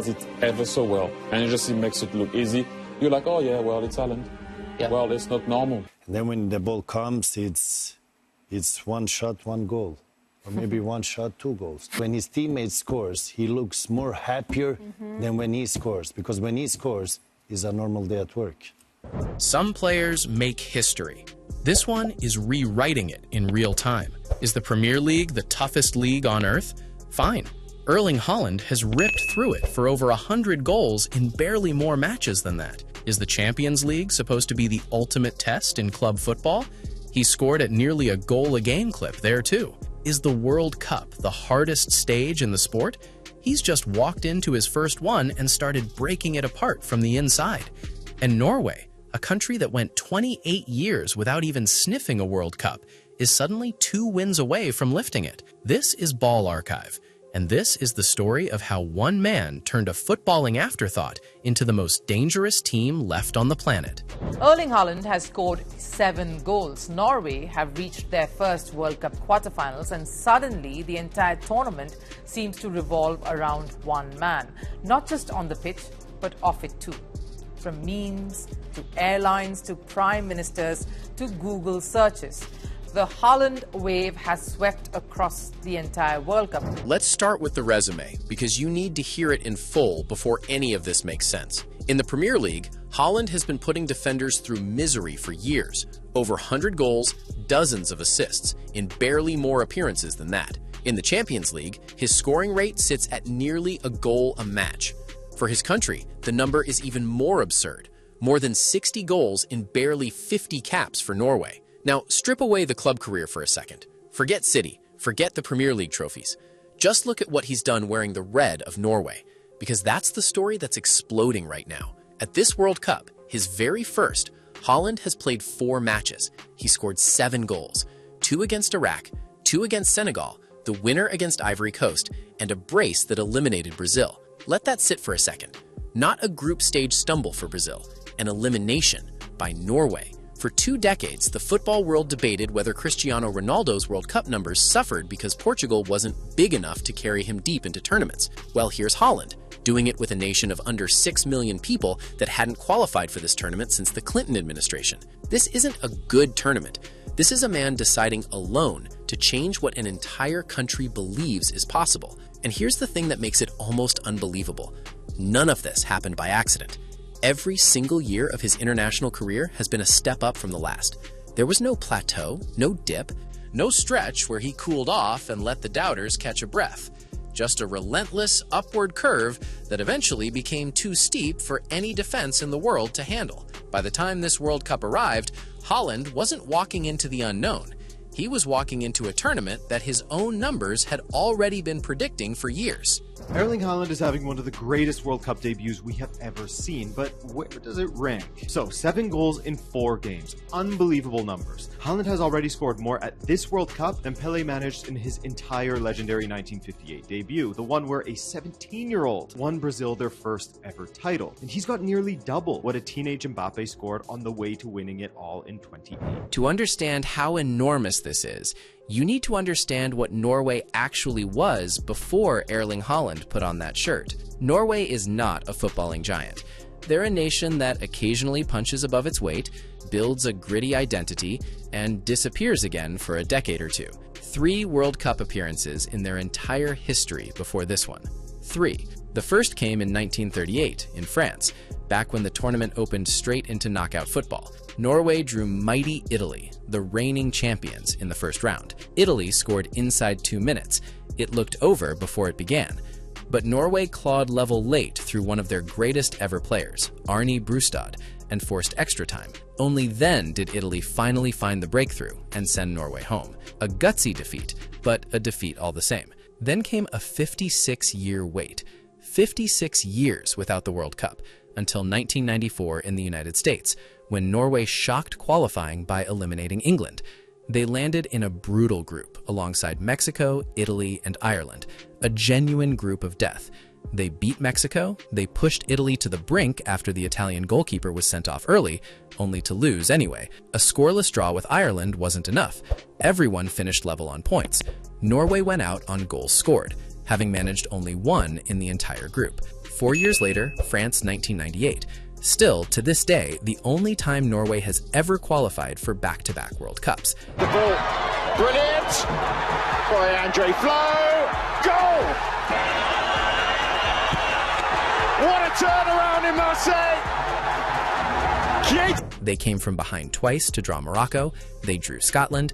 does it ever so well. And he makes it look easy. You're like, oh yeah, well, it's Haaland. Yeah. Well, it's not normal. And then when the ball comes, it's one shot, one goal. Or maybe one shot, two goals. When his teammate scores, he looks more happier than when he scores. Because when he scores, it's a normal day at work. Some players make history. This one is rewriting it in real time. Is the Premier League the toughest league on earth? Fine. Erling Haaland has ripped through it for over 100 goals in barely more matches than that. Is the Champions League supposed to be the ultimate test in club football? He scored at nearly a goal-a-game clip there too. Is the World Cup the hardest stage in the sport? He's just walked into his first one and started breaking it apart from the inside. And Norway, a country that went 28 years without even sniffing a World Cup, is suddenly 2 wins away from lifting it. This is Ball Archive, and this is the story of how one man turned a footballing afterthought into the most dangerous team left on the planet. Erling Haaland has scored 7 goals. Norway have reached their first World Cup quarterfinals, and suddenly the entire tournament seems to revolve around one man. Not just on the pitch, but off it too. From memes, to airlines, to prime ministers, to Google searches. The Haaland wave has swept across the entire World Cup. Let's start with the resume, because you need to hear it in full before any of this makes sense. In the Premier League, Haaland has been putting defenders through misery for years. Over 100 goals, dozens of assists, in barely more appearances than that. In the Champions League, his scoring rate sits at nearly a goal a match. For his country, the number is even more absurd. More than 60 goals in barely 50 caps for Norway. Now, strip away the club career for a second. Forget City, forget the Premier League trophies. Just look at what he's done wearing the red of Norway, because that's the story that's exploding right now. At this World Cup, his very first, Haaland has played 4 matches. He scored 7 goals, 2 against Iraq, 2 against Senegal, the winner against Ivory Coast, and a brace that eliminated Brazil. Let that sit for a second. Not a group stage stumble for Brazil, an elimination by Norway. For 2 decades, the football world debated whether Cristiano Ronaldo's World Cup numbers suffered because Portugal wasn't big enough to carry him deep into tournaments. Well, here's Haaland, doing it with a nation of under 6 million people that hadn't qualified for this tournament since the Clinton administration. This isn't a good tournament. This is a man deciding alone to change what an entire country believes is possible. And here's the thing that makes it almost unbelievable. None of this happened by accident. Every single year of his international career has been a step up from the last. There was no plateau, no dip, no stretch where he cooled off and let the doubters catch a breath. Just a relentless upward curve that eventually became too steep for any defense in the world to handle. By the time this World Cup arrived, Haaland wasn't walking into the unknown. He was walking into a tournament that his own numbers had already been predicting for years. Erling Haaland is having one of the greatest World Cup debuts we have ever seen, but where does it rank? So, 7 goals in 4 games. Unbelievable numbers. Haaland has already scored more at this World Cup than Pelé managed in his entire legendary 1958 debut, the one where a 17-year-old won Brazil their first ever title. And he's got nearly double what a teenage Mbappe scored on the way to winning it all in 2018. To understand how enormous this is, you need to understand what Norway actually was before Erling Haaland put on that shirt. Norway is not a footballing giant. They're a nation that occasionally punches above its weight, builds a gritty identity, and disappears again for a decade or two. 3 World Cup appearances in their entire history before this one. 3. The first came in 1938 in France, back when the tournament opened straight into knockout football. Norway drew mighty Italy, the reigning champions, in the first round. Italy scored inside 2 minutes. It looked over before it began. But Norway clawed level late through one of their greatest ever players, Arne Brustad, and forced extra time. Only then did Italy finally find the breakthrough and send Norway home. A gutsy defeat, but a defeat all the same. Then came a 56-year wait. 56 years without the World Cup, until 1994 in the United States, when Norway shocked qualifying by eliminating England. They landed in a brutal group alongside Mexico, Italy, and Ireland, a genuine group of death. They beat Mexico, they pushed Italy to the brink after the Italian goalkeeper was sent off early, only to lose anyway. A scoreless draw with Ireland wasn't enough. Everyone finished level on points. Norway went out on goals scored, having managed only 1 in the entire group. 4 years later, France 1998. Still, to this day, the only time Norway has ever qualified for back-to-back World Cups. The ball, brilliant! By Andre Flo, goal! What a turnaround in Marseille! They came from behind twice to draw Morocco, they drew Scotland,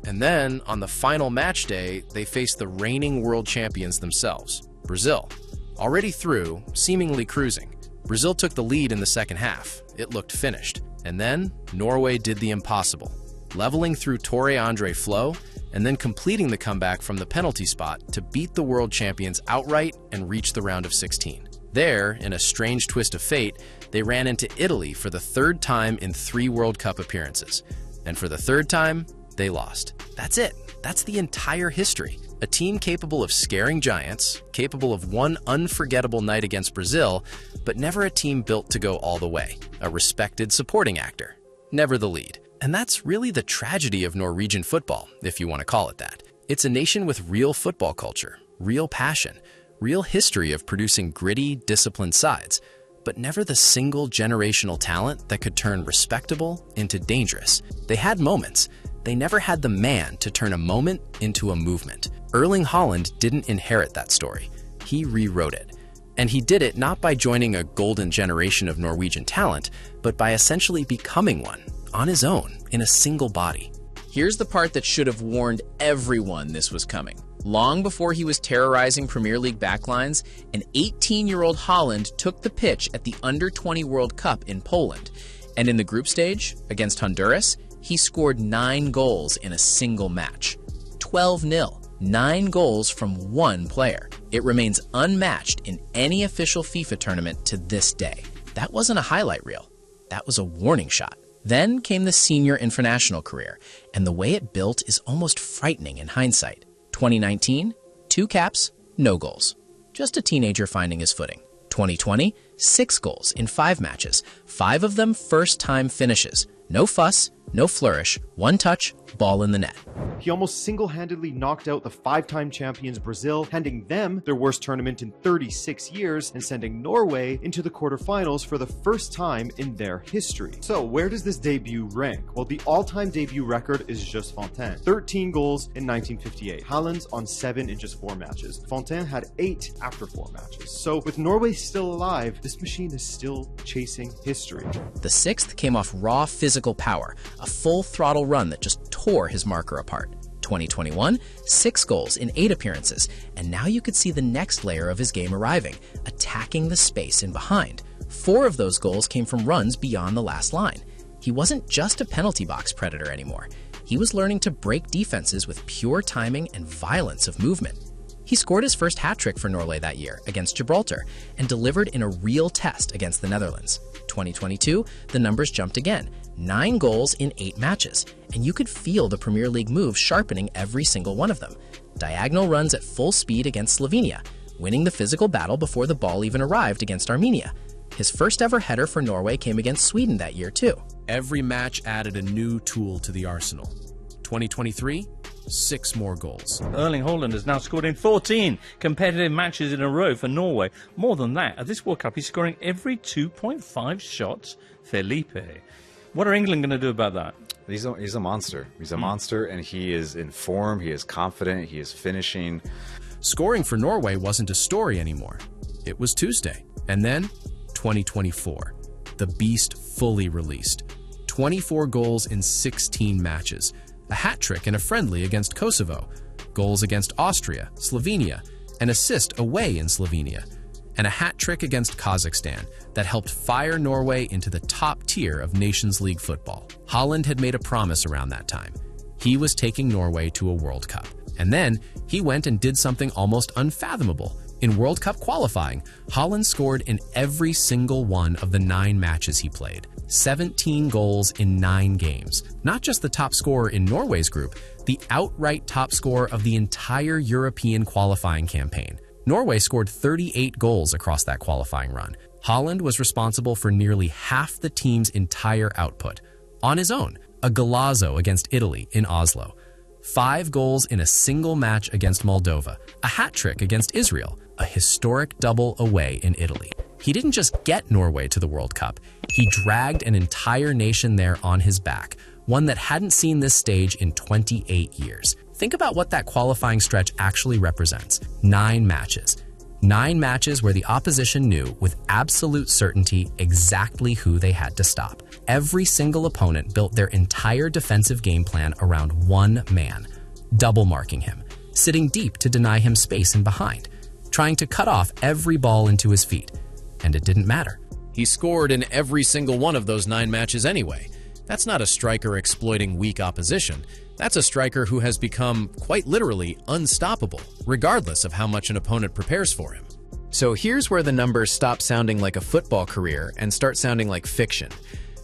and then, on the final match day, they faced the reigning world champions themselves, Brazil. Already through, seemingly cruising, Brazil took the lead in the second half. It looked finished. And then, Norway did the impossible, leveling through Tore Andre Flo, and then completing the comeback from the penalty spot to beat the world champions outright and reach the round of 16. There, in a strange twist of fate, they ran into Italy for the third time in 3 World Cup appearances. And for the third time, they lost. That's it. That's the entire history. A team capable of scaring giants, capable of one unforgettable night against Brazil, but never a team built to go all the way. A respected supporting actor, never the lead. And that's really the tragedy of Norwegian football, if you want to call it that. It's a nation with real football culture, real passion, real history of producing gritty, disciplined sides, but never the single generational talent that could turn respectable into dangerous. They had moments. They never had the man to turn a moment into a movement. Erling Haaland didn't inherit that story. He rewrote it. And he did it not by joining a golden generation of Norwegian talent, but by essentially becoming one, on his own, in a single body. Here's the part that should have warned everyone this was coming. Long before he was terrorizing Premier League backlines, an 18-year-old Haaland took the pitch at the Under-20 World Cup in Poland. And in the group stage, against Honduras, he scored 9 goals in a single match. 12-0. 9 goals from one player. It remains unmatched in any official FIFA tournament to this day. That wasn't a highlight reel. That was a warning shot. Then came the senior international career, and the way it built is almost frightening in hindsight. 2019, 2 caps, no goals. Just a teenager finding his footing. 2020, 6 goals in 5 matches, 5 of them first-time finishes. No fuss, no flourish, 1 touch, ball in the net. He almost single-handedly knocked out the 5-time champions Brazil, handing them their worst tournament in 36 years and sending Norway into the quarterfinals for the first time in their history. So where does this debut rank? Well, the all-time debut record is just Fontaine. 13 goals in 1958. Haaland's on 7 in just 4 matches. Fontaine had 8 after 4 matches. So with Norway still alive, this machine is still chasing history. The 6th came off raw physical power, a full-throttle run that just tore his marker apart. 2021, 6 goals in 8 appearances, and now you could see the next layer of his game arriving, attacking the space in behind. 4 of those goals came from runs beyond the last line. He wasn't just a penalty box predator anymore. He was learning to break defenses with pure timing and violence of movement. He scored his first hat-trick for Norway that year against Gibraltar and delivered in a real test against the Netherlands. 2022, the numbers jumped again. 9 goals in 8 matches, and you could feel the Premier League moves sharpening every single one of them. Diagonal runs at full speed against Slovenia, winning the physical battle before the ball even arrived against Armenia. His first ever header for Norway came against Sweden that year too. Every match added a new tool to the arsenal. 2023, 6 more goals. Erling Haaland has now scored in 14 competitive matches in a row for Norway. More than that, at this World Cup, he's scoring every 2.5 shots. Felipe. What are England going to do about that? He's a monster. He's a monster, and he is in form. He is confident. He is finishing. Scoring for Norway wasn't a story anymore. It was Tuesday. And then 2024. The beast fully released. 24 goals in 16 matches. A hat-trick in a friendly against Kosovo. Goals against Austria, Slovenia, an assist away in Slovenia. And a hat-trick against Kazakhstan that helped fire Norway into the top tier of Nations League football. Haaland had made a promise around that time. He was taking Norway to a World Cup. And then he went and did something almost unfathomable. In World Cup qualifying, Haaland scored in every single one of the 9 matches he played. 17 goals in 9 games. Not just the top scorer in Norway's group, the outright top scorer of the entire European qualifying campaign. Norway scored 38 goals across that qualifying run. Haaland was responsible for nearly half the team's entire output. On his own, a golazo against Italy in Oslo. 5 goals in a single match against Moldova. A hat-trick against Israel. a historic double away in Italy. He didn't just get Norway to the World Cup, he dragged an entire nation there on his back, one that hadn't seen this stage in 28 years. Think about what that qualifying stretch actually represents. 9 matches. 9 matches where the opposition knew with absolute certainty exactly who they had to stop. Every single opponent built their entire defensive game plan around one man, double marking him, sitting deep to deny him space in behind, trying to cut off every ball into his feet. And it didn't matter. He scored in every single one of those 9 matches anyway. That's not a striker exploiting weak opposition. That's a striker who has become, quite literally, unstoppable, regardless of how much an opponent prepares for him. So here's where the numbers stop sounding like a football career and start sounding like fiction.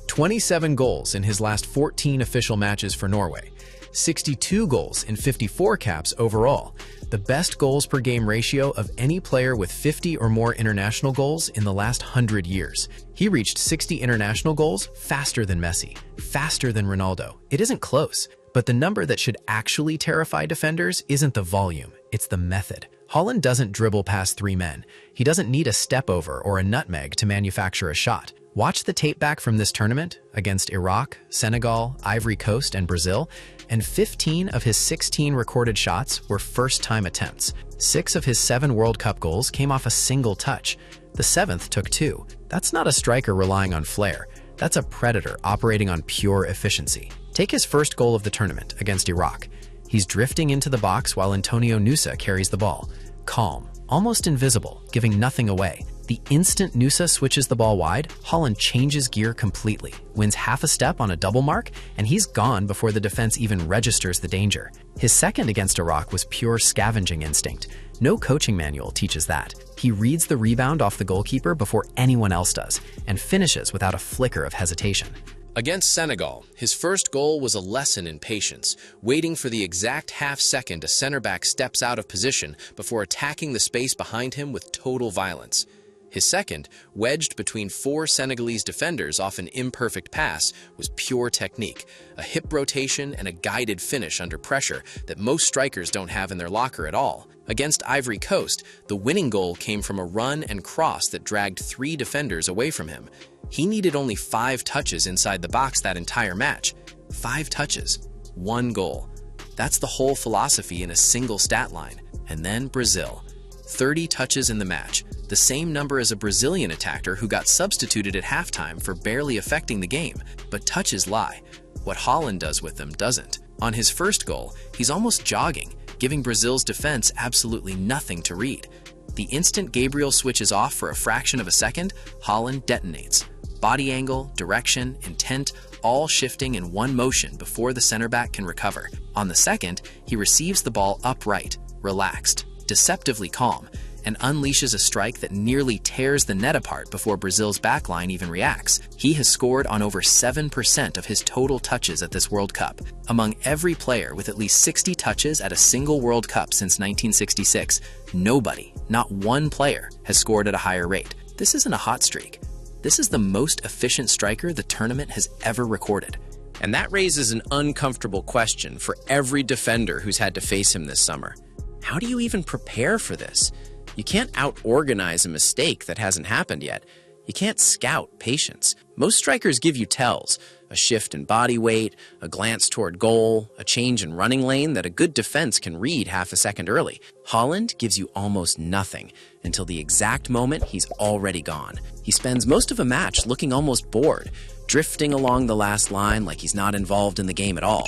27 goals in his last 14 official matches for Norway. 62 goals in 54 caps overall. The best goals per game ratio of any player with 50 or more international goals in the last 100 years. He reached 60 international goals faster than Messi, faster than Ronaldo. It isn't close. But the number that should actually terrify defenders isn't the volume, it's the method. Haaland doesn't dribble past 3 men. He doesn't need a step over or a nutmeg to manufacture a shot. Watch the tape back from this tournament against Iraq, Senegal, Ivory Coast, and Brazil, and 15 of his 16 recorded shots were first-time attempts. 6 of his 7 World Cup goals came off a single touch. The 7th took 2. That's not a striker relying on flair. That's a predator operating on pure efficiency. Take his first goal of the tournament against Iraq. He's drifting into the box while Antonio Nusa carries the ball. Calm, almost invisible, giving nothing away. The instant Nusa switches the ball wide, Haaland changes gear completely, wins half a step on a double mark, and he's gone before the defense even registers the danger. His second against Iraq was pure scavenging instinct. No coaching manual teaches that. He reads the rebound off the goalkeeper before anyone else does, and finishes without a flicker of hesitation. Against Senegal, his first goal was a lesson in patience, waiting for the exact half-second a center-back steps out of position before attacking the space behind him with total violence. His second, wedged between 4 Senegalese defenders off an imperfect pass, was pure technique, a hip rotation and a guided finish under pressure that most strikers don't have in their locker at all. Against Ivory Coast, the winning goal came from a run and cross that dragged 3 defenders away from him. He needed only 5 touches inside the box that entire match. 5 touches, 1 goal. That's the whole philosophy in a single stat line. And then Brazil. 30 touches in the match, the same number as a Brazilian attacker who got substituted at halftime for barely affecting the game. But touches lie. What Haaland does with them doesn't. On his first goal, he's almost jogging, giving Brazil's defense absolutely nothing to read. The instant Gabriel switches off for a fraction of a second, Haaland detonates. Body angle, direction, intent, all shifting in one motion before the center back can recover. On the second, he receives the ball upright, relaxed, deceptively calm, and unleashes a strike that nearly tears the net apart before Brazil's backline even reacts. He has scored on over 7% of his total touches at this World Cup. Among every player with at least 60 touches at a single World Cup since 1966, nobody, not one player, has scored at a higher rate. This isn't a hot streak. This is the most efficient striker the tournament has ever recorded. And that raises an uncomfortable question for every defender who's had to face him this summer. How do you even prepare for this? You can't out-organize a mistake that hasn't happened yet. You can't scout patience. Most strikers give you tells, a shift in body weight, a glance toward goal, a change in running lane that a good defense can read half a second early. Haaland gives you almost nothing until the exact moment he's already gone. He spends most of a match looking almost bored, drifting along the last line like he's not involved in the game at all.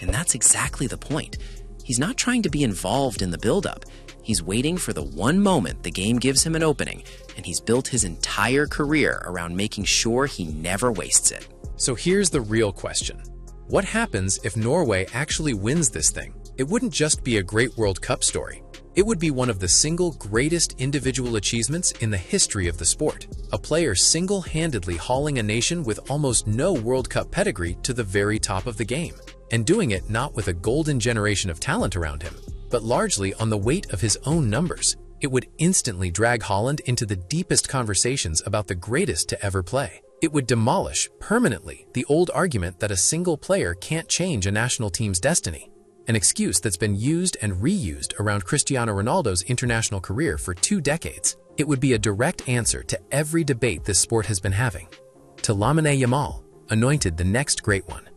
And that's exactly the point. He's not trying to be involved in the build-up. He's waiting for the one moment the game gives him an opening, and he's built his entire career around making sure he never wastes it. So here's the real question. What happens if Norway actually wins this thing? It wouldn't just be a great World Cup story. It would be one of the single greatest individual achievements in the history of the sport. A player single-handedly hauling a nation with almost no World Cup pedigree to the very top of the game, and doing it not with a golden generation of talent around him, but largely on the weight of his own numbers. It would instantly drag Haaland into the deepest conversations about the greatest to ever play. It would demolish, permanently, the old argument that a single player can't change a national team's destiny. an excuse that's been used and reused around Cristiano Ronaldo's international career for 2 decades. It would be a direct answer to every debate this sport has been having. To Lamine Yamal, anointed the next great one.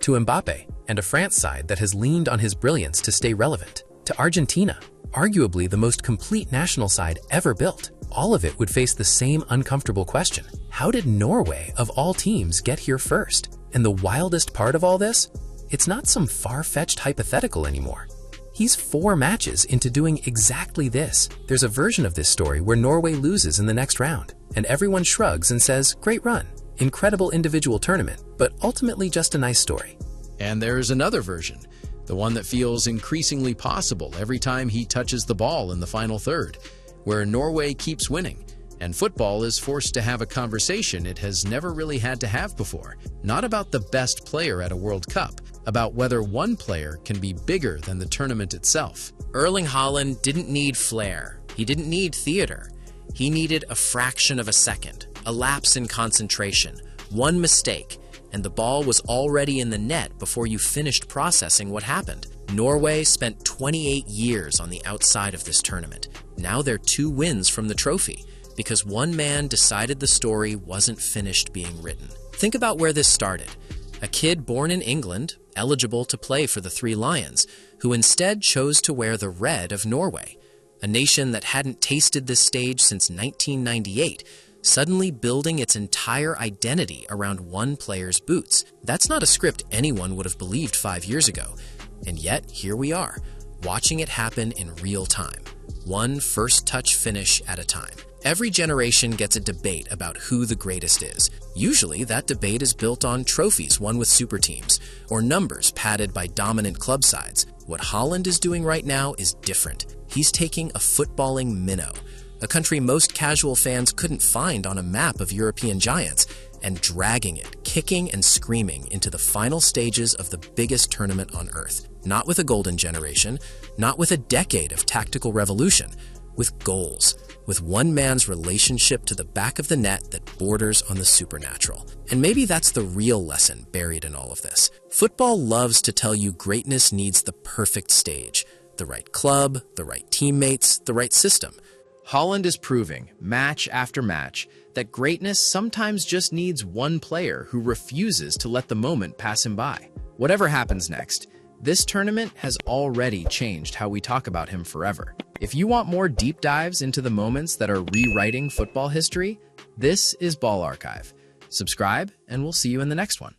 To Mbappe and a France side that has leaned on his brilliance to stay relevant. To Argentina, arguably the most complete national side ever built. All of it would face the same uncomfortable question. How did Norway, of all teams, get here first? And the wildest part of all this? It's not some far-fetched hypothetical anymore. He's 4 matches into doing exactly this. There's a version of this story where Norway loses in the next round, and everyone shrugs and says, great run, incredible individual tournament, but ultimately just a nice story. And there's another version, the one that feels increasingly possible every time he touches the ball in the final third, where Norway keeps winning, and football is forced to have a conversation it has never really had to have before. Not about the best player at a World Cup, about whether one player can be bigger than the tournament itself. Erling Haaland didn't need flair. He didn't need theater. He needed a fraction of a second, a lapse in concentration, one mistake, and the ball was already in the net before you finished processing what happened. Norway spent 28 years on the outside of this tournament. Now they're 2 wins from the trophy, because one man decided the story wasn't finished being written. Think about where this started. A kid born in England, eligible to play for the 3 Lions, who instead chose to wear the red of Norway, a nation that hadn't tasted this stage since 1998, suddenly building its entire identity around one player's boots. That's not a script anyone would have believed 5 years ago. And yet, here we are, watching it happen in real time, one first touch finish at a time. Every generation gets a debate about who the greatest is. Usually, that debate is built on trophies won with super teams, or numbers padded by dominant club sides. What Haaland is doing right now is different. He's taking a footballing minnow, a country most casual fans couldn't find on a map of European giants, and dragging it, kicking and screaming into the final stages of the biggest tournament on earth. Not with a golden generation, not with a decade of tactical revolution, with goals, with one man's relationship to the back of the net that borders on the supernatural. And maybe that's the real lesson buried in all of this. Football loves to tell you greatness needs the perfect stage, the right club, the right teammates, the right system. Haaland is proving, match after match, that greatness sometimes just needs one player who refuses to let the moment pass him by. Whatever happens next, this tournament has already changed how we talk about him forever. If you want more deep dives into the moments that are rewriting football history, this is Ball Archive. Subscribe, and we'll see you in the next one.